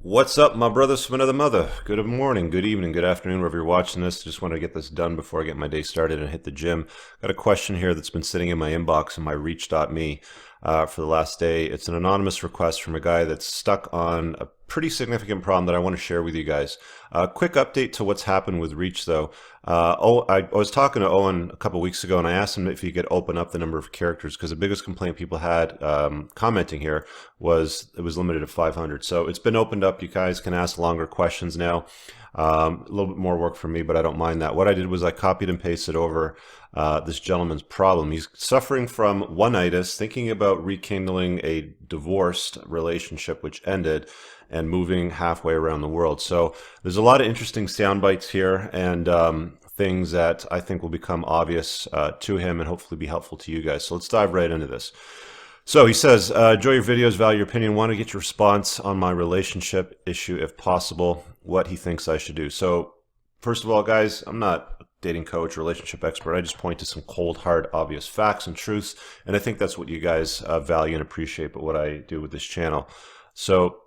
What's up, my brothers from another mother? Good morning, good evening, good afternoon, wherever you're watching this. Just want to get this done before I get my day started and hit the gym. Got a question here that's been sitting in my inbox in my reach.me for the last day. It's an anonymous request from a guy that's stuck on a pretty significant problem that I want to share with you guys. Quick update to what's happened with Reach, though. I was talking to Owen a couple weeks ago, and I asked him if he could open up the number of characters, because the biggest complaint people had commenting here was it was limited to 500. So it's been opened up. You guys can ask longer questions now. A little bit more work for me, but I don't mind that. What I did was I copied and pasted over this gentleman's problem. He's suffering from one-itis, thinking about rekindling a divorced relationship which ended, and moving halfway around the world. So there's a lot of interesting sound bites here, and things that I think will become obvious to him and hopefully be helpful to you guys. So let's dive right into this. So he says, enjoy your videos, value your opinion, want to get your response on my relationship issue if possible, what he thinks I should do. So first of all, guys, I'm not a dating coach, relationship expert. I just point to some cold, hard, obvious facts and truths, and I think that's what you guys value and appreciate about what I do with this channel. So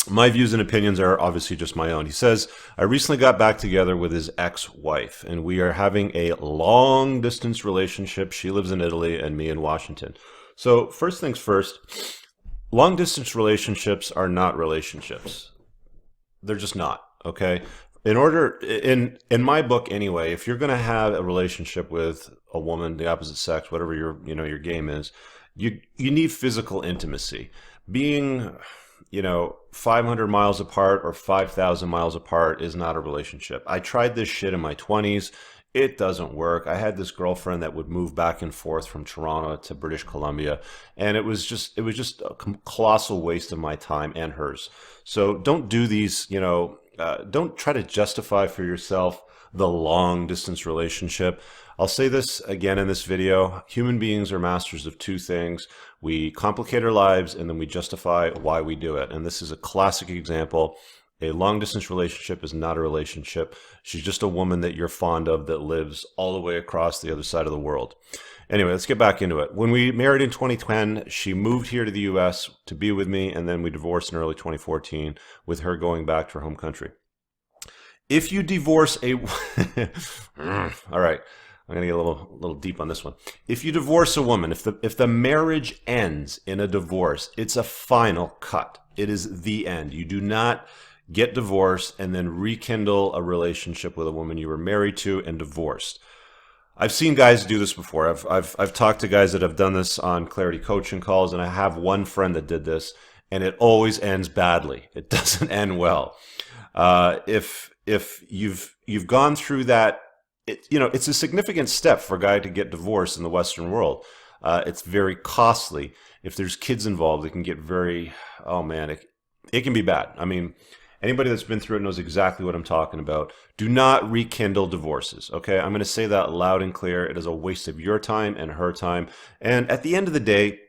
my views and opinions are obviously just my own. He says, I recently got back together with his ex-wife, and we are having a long-distance relationship. She lives in Italy and me in Washington. So first things first, long-distance relationships are not relationships. They're just not, okay? In my book anyway, if you're going to have a relationship with a woman, the opposite sex, whatever your game is, you need physical intimacy. Being 500 miles apart or 5,000 miles apart is not a relationship. I tried this shit in my 20s. It doesn't work. I had this girlfriend that would move back and forth from Toronto to British Columbia, and it was just a colossal waste of my time and hers. So don't do these, don't try to justify for yourself the long distance relationship. I'll say this again in this video. Human beings are masters of two things. We complicate our lives, and then we justify why we do it. And this is a classic example. A long distance relationship is not a relationship. She's just a woman that you're fond of that lives all the way across the other side of the world. Anyway, let's get back into it. When we married in 2010, she moved here to the US to be with me, and then we divorced in early 2014 with her going back to her home country. If you divorce a... all right. I'm going to get a little deep on this one. If you divorce a woman, if the marriage ends in a divorce, it's a final cut. It is the end. You do not get divorced and then rekindle a relationship with a woman you were married to and divorced. I've seen guys do this before. I've talked to guys that have done this on clarity coaching calls, and I have one friend that did this, and it always ends badly. It doesn't end well. If you've gone through that, it's a significant step for a guy to get divorced in the Western world. It's very costly. If there's kids involved, it can get very, oh man, it can be bad. I mean, anybody that's been through it knows exactly what I'm talking about. Do not rekindle divorces, okay? I'm going to say that loud and clear. It is a waste of your time and her time. And at the end of the day,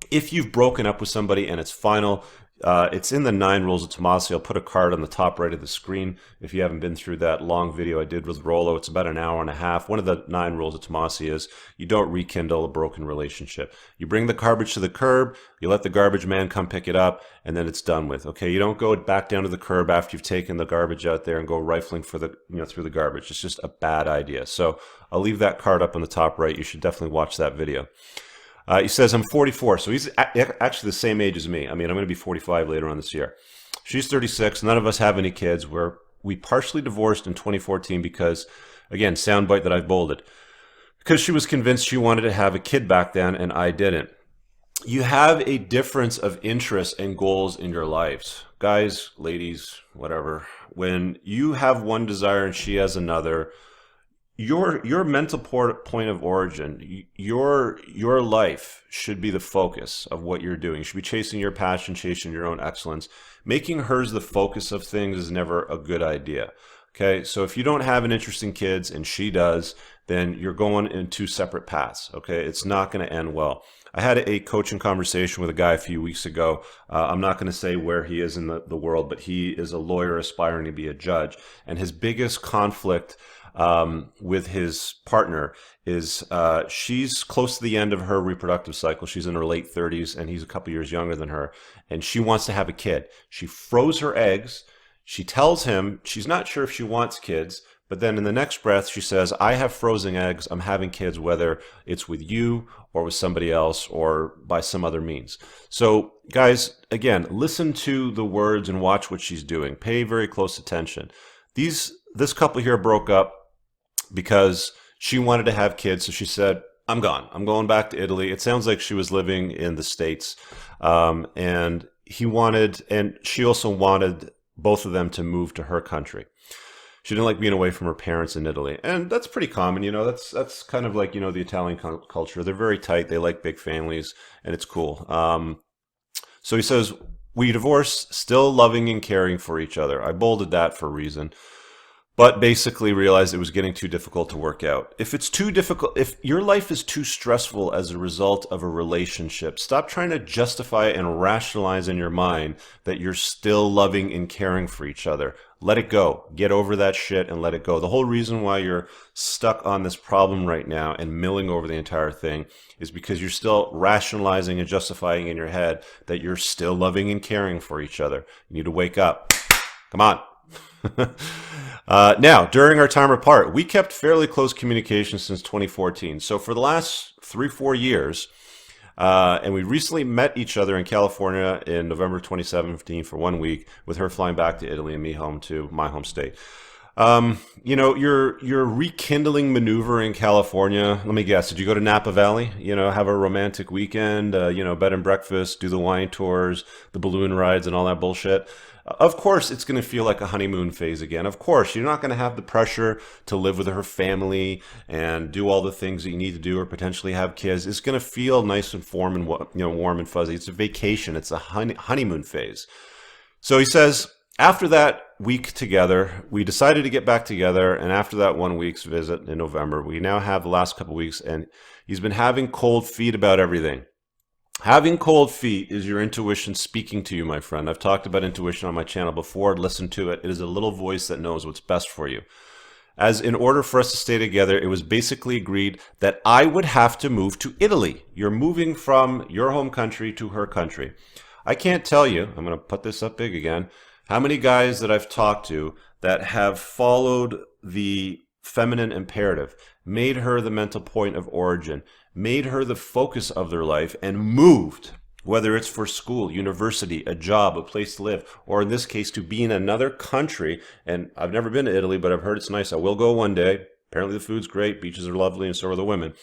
if you've broken up with somebody and it's final, it's in the 9 rules of Tomasi. I'll put a card on the top right of the screen if you haven't been through that long video I did with Rollo. It's about an hour and a half. One of the 9 rules of Tomasi is you don't rekindle a broken relationship. You bring the garbage to the curb, you let the garbage man come pick it up, and then it's done with. Okay, you don't go back down to the curb after you've taken the garbage out there and go rifling for the through the garbage. It's just a bad idea. So I'll leave that card up on the top right. You should definitely watch that video. He says, I'm 44, so he's actually the same age as me. I mean, I'm going to be 45 later on this year. She's 36. None of us have any kids. We partially divorced in 2014 because, again, soundbite that I've bolded, because she was convinced she wanted to have a kid back then, and I didn't. You have a difference of interests and goals in your lives. Guys, ladies, whatever. When you have one desire and she has another, your mental point of origin, your life should be the focus of what you're doing. You should be chasing your passion, chasing your own excellence. Making hers the focus of things is never a good idea. Okay, so if you don't have an interest in kids and she does, then you're going in two separate paths. Okay, it's not going to end well. I had a coaching conversation with a guy a few weeks ago. I'm not going to say where he is in the world, but he is a lawyer aspiring to be a judge. And his biggest conflict with his partner is she's close to the end of her reproductive cycle. She's in her late 30s, and he's a couple years younger than her, and she wants to have a kid. She froze her eggs. She tells him she's not sure if she wants kids, but then in the next breath, she says, I have frozen eggs. I'm having kids, whether it's with you or with somebody else or by some other means. So, guys, again, listen to the words and watch what she's doing. Pay very close attention. This couple here broke up because she wanted to have kids. So she said, I'm gone. I'm going back to Italy. It sounds like she was living in the States. And she also wanted both of them to move to her country. She didn't like being away from her parents in Italy. And that's pretty common, that's kind of like, the Italian culture. They're very tight. They like big families, and it's cool. So he says, we divorced, still loving and caring for each other. I bolded that for a reason, but basically realized it was getting too difficult to work out. If it's too difficult, if your life is too stressful as a result of a relationship, stop trying to justify and rationalize in your mind that you're still loving and caring for each other. Let it go. Get over that shit and let it go. The whole reason why you're stuck on this problem right now and milling over the entire thing is because you're still rationalizing and justifying in your head that you're still loving and caring for each other. You need to wake up. Come on. Now, during our time apart, we kept fairly close communication since 2014. So for the last 3-4 years, and we recently met each other in California in November 2017 for 1 week, with her flying back to Italy and me home to my home state. Your rekindling maneuver in California, let me guess, did you go to Napa Valley? Have a romantic weekend, bed and breakfast, do the wine tours, the balloon rides and all that bullshit? Of course, it's going to feel like a honeymoon phase again. Of course, you're not going to have the pressure to live with her family and do all the things that you need to do or potentially have kids. It's going to feel nice and warm and fuzzy. It's a vacation. It's a honeymoon phase. So he says, after that week together, we decided to get back together. And after that 1 week's visit in November, we now have the last couple of weeks, and he's been having cold feet about everything. Having cold feet is your intuition speaking to you, my friend. I've talked about intuition on my channel before. Listen to it. It is a little voice that knows what's best for you. As in order for us to stay together, it was basically agreed that I would have to move to Italy. You're moving from your home country to her country. I can't tell you, I'm going to put this up big again, how many guys that I've talked to that have followed the feminine imperative, made her the mental point of origin, made her the focus of their life, and moved, whether it's for school, university, a job, a place to live, or in this case, to be in another country. And I've never been to Italy, but I've heard it's nice. I will go one day. Apparently the food's great, beaches are lovely, and so are the women.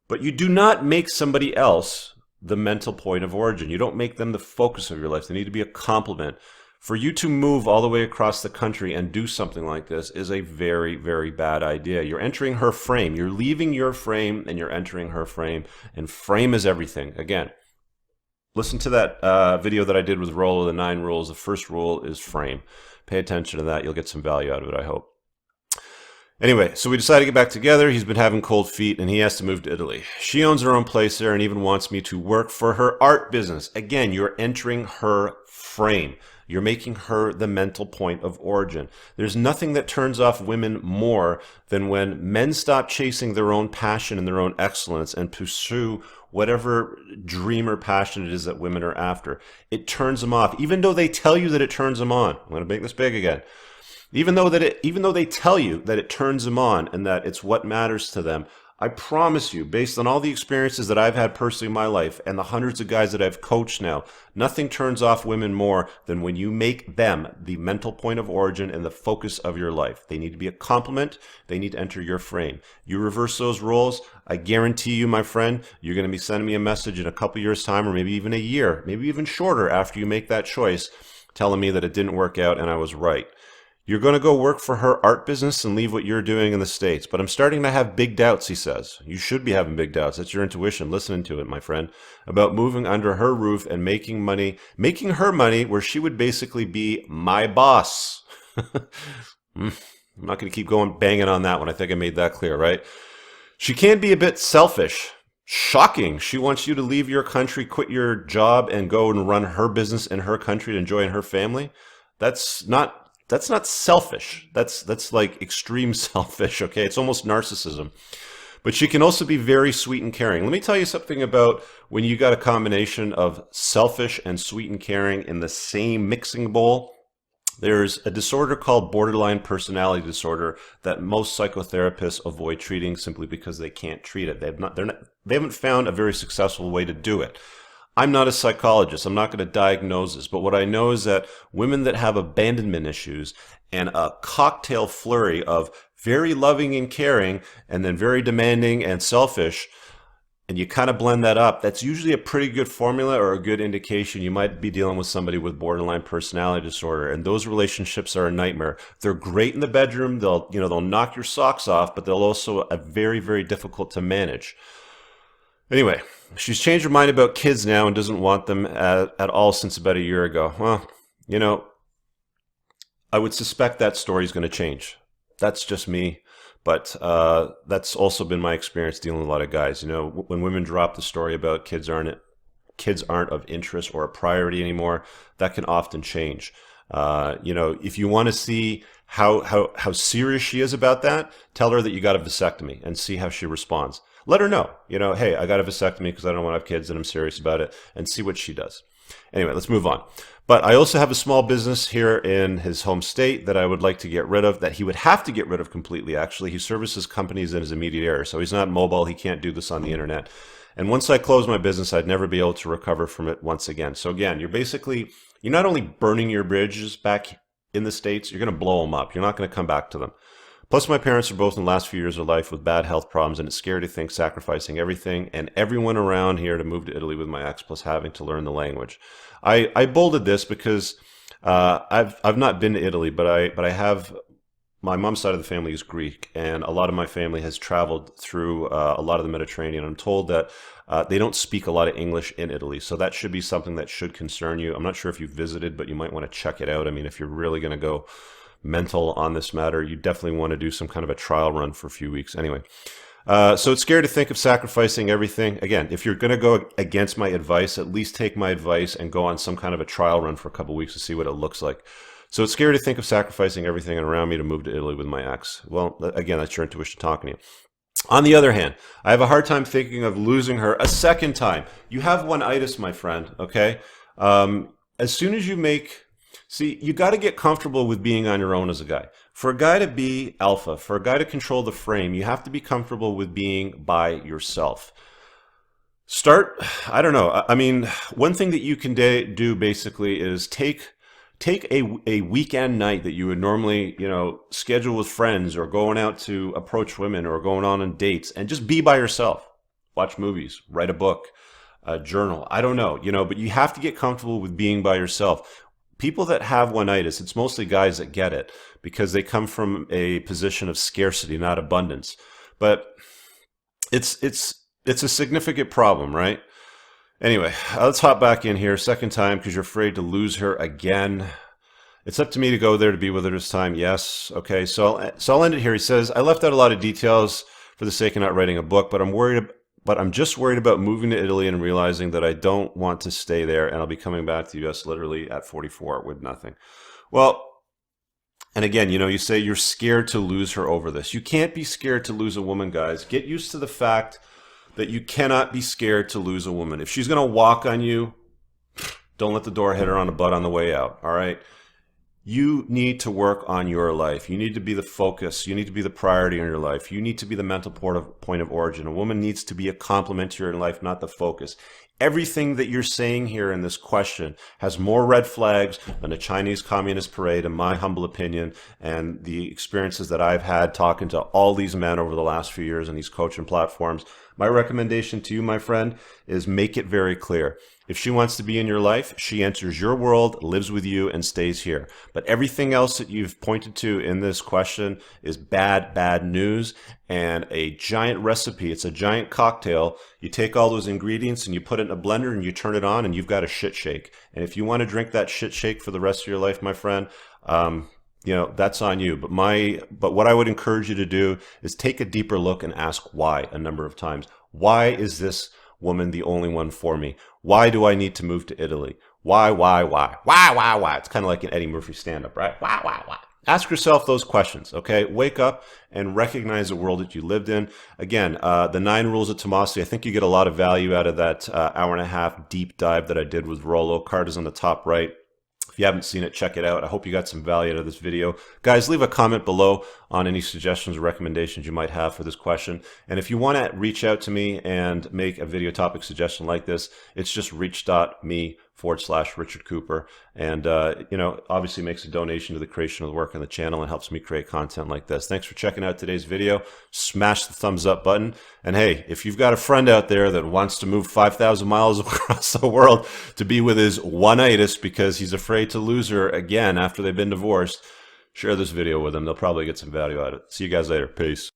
But you do not make somebody else the mental point of origin. You don't make them the focus of your life. They need to be a complement. For you to move all the way across the country and do something like this is a very, very bad idea. You're entering her frame. You're leaving your frame and you're entering her frame. And frame is everything. Again, listen to that video that I did with Rollo, the 9 rules. The first rule is frame. Pay attention to that. You'll get some value out of it, I hope. Anyway, so we decided to get back together. He's been having cold feet and he has to move to Italy. She owns her own place there and even wants me to work for her art business. Again, you're entering her frame. You're making her the mental point of origin. There's nothing that turns off women more than when men stop chasing their own passion and their own excellence and pursue whatever dream or passion it is that women are after. It turns them off, even though they tell you that it turns them on. I'm going to make this big again. Even though they tell you that it turns them on and that it's what matters to them, I promise you, based on all the experiences that I've had personally in my life and the hundreds of guys that I've coached now, nothing turns off women more than when you make them the mental point of origin and the focus of your life. They need to be a complement. They need to enter your frame. You reverse those roles, I guarantee you, my friend, you're going to be sending me a message in a couple years' time or maybe even a year, maybe even shorter after you make that choice, telling me that it didn't work out and I was right. You're going to go work for her art business and leave what you're doing in the States. But I'm starting to have big doubts, he says. You should be having big doubts. That's your intuition. Listening to it, my friend. About moving under her roof and making her money where she would basically be my boss. I'm not going to keep going banging on that one. I think I made that clear, right? She can be a bit selfish. Shocking. She wants you to leave your country, quit your job, and go and run her business in her country to enjoy her family. That's not that's not selfish. That's like extreme selfish, okay? It's almost narcissism. But she can also be very sweet and caring. Let me tell you something about when you got a combination of selfish and sweet and caring in the same mixing bowl. There's a disorder called borderline personality disorder that most psychotherapists avoid treating simply because they can't treat it. They haven't found a very successful way to do it. I'm not a psychologist. I'm not going to diagnose this, but what I know is that women that have abandonment issues and a cocktail flurry of very loving and caring and then very demanding and selfish, and you kind of blend that up, that's usually a pretty good formula or a good indication you might be dealing with somebody with borderline personality disorder. And those relationships are a nightmare. They're great in the bedroom. They'll knock your socks off, but they're also very, very difficult to manage. Anyway, she's changed her mind about kids now and doesn't want them at all since about a year ago. Well, I would suspect that story is going to change. That's just me. But that's also been my experience dealing with a lot of guys. When women drop the story about kids aren't of interest or a priority anymore, that can often change. If you want to see how serious she is about that, tell her that you got a vasectomy and see how she responds. Let her know, hey, I got a vasectomy because I don't want to have kids and I'm serious about it, and see what she does. Anyway, let's move on. But I also have a small business here in his home state that I would like to get rid of, that he would have to get rid of completely, actually. He services companies in his immediate area, so he's not mobile. He can't do this on the internet. And once I close my business, I'd never be able to recover from it once again. So again, you're not only burning your bridges back in the States, you're going to blow them up. You're not going to come back to them. Plus, my parents are both in the last few years of life with bad health problems, and it's scary to think sacrificing everything and everyone around here to move to Italy with my ex, plus having to learn the language. I bolded this because I've not been to Italy, but I have. My mom's side of the family is Greek, and a lot of my family has traveled through a lot of the Mediterranean. I'm told that they don't speak a lot of English in Italy, so that should be something that should concern you. I'm not sure if you've visited, but you might want to check it out. I mean, if you're really going to go mental on this matter, you definitely want to do some kind of a trial run for a few weeks. Anyway, so it's scary to think of sacrificing everything. Again, if you're going to go against my advice, at least take my advice and go on some kind of a trial run for a couple of weeks to see what it looks like. So it's scary to think of sacrificing everything around me to move to Italy with my ex. Well, again, that's your intuition talking to you. On the other hand, I have a hard time thinking of losing her a second time. You have one-itis, my friend, okay? As soon as you got to get comfortable with being on your own as a guy. For a guy to be alpha, for a guy to control the frame, you have to be comfortable with being by yourself. I don't know. I mean, one thing that you can do basically is take a weekend night that you would normally, schedule with friends or going out to approach women or going on dates, and just be by yourself. Watch movies, write a book, journal. I don't know, but you have to get comfortable with being by yourself. People that have one-itis, it's mostly guys that get it because they come from a position of scarcity, not abundance. But it's a significant problem, right? Anyway, let's hop back in here second time because you're afraid to lose her again. It's up to me to go there to be with her this time. Yes. Okay. So I'll end it here. He says, I left out a lot of details for the sake of not writing a book, but I'm just worried about moving to Italy and realizing that I don't want to stay there, and I'll be coming back to the US literally at 44 with nothing. Well, and again, you say you're scared to lose her over this. You can't be scared to lose a woman, guys. Get used to the fact that you cannot be scared to lose a woman. If she's going to walk on you, don't let the door hit her on the butt on the way out, all right? You need to work on your life. You need to be the focus. You need to be the priority in your life. You need to be the mental point of origin. A woman needs to be a complement to your life, not the focus. Everything that you're saying here in this question has more red flags than a Chinese Communist parade, in my humble opinion, and the experiences that I've had talking to all these men over the last few years on these coaching platforms. My recommendation to you, my friend, is make it very clear. If she wants to be in your life, she enters your world, lives with you, and stays here. But everything else that you've pointed to in this question is bad news and a giant recipe. It's a giant cocktail. You take all those ingredients and you put it in a blender and you turn it on and you've got a shit shake. And if you want to drink that shit shake for the rest of your life, my friend, that's on you. But what I would encourage you to do is take a deeper look and ask why a number of times. Why is this woman the only one for me? Why do I need to move to Italy? Why? Why? It's kind of like an Eddie Murphy stand-up, right? Why? Ask yourself those questions, okay? Wake up and recognize the world that you lived in. Again, the 9 rules of Tomasi, I think you get a lot of value out of that hour and a half deep dive that I did with Rollo. Card is on the top right. If you haven't seen it, check it out. I hope you got some value out of this video. Guys, leave a comment below on any suggestions or recommendations you might have for this question. And if you want to reach out to me and make a video topic suggestion like this, it's just reach.me/Richard Cooper. And, obviously makes a donation to the creation of the work on the channel and helps me create content like this. Thanks for checking out today's video. Smash the thumbs up button. And hey, if you've got a friend out there that wants to move 5,000 miles across the world to be with his one-itis because he's afraid to lose her again after they've been divorced, share this video with them. They'll probably get some value out of it. See you guys later. Peace.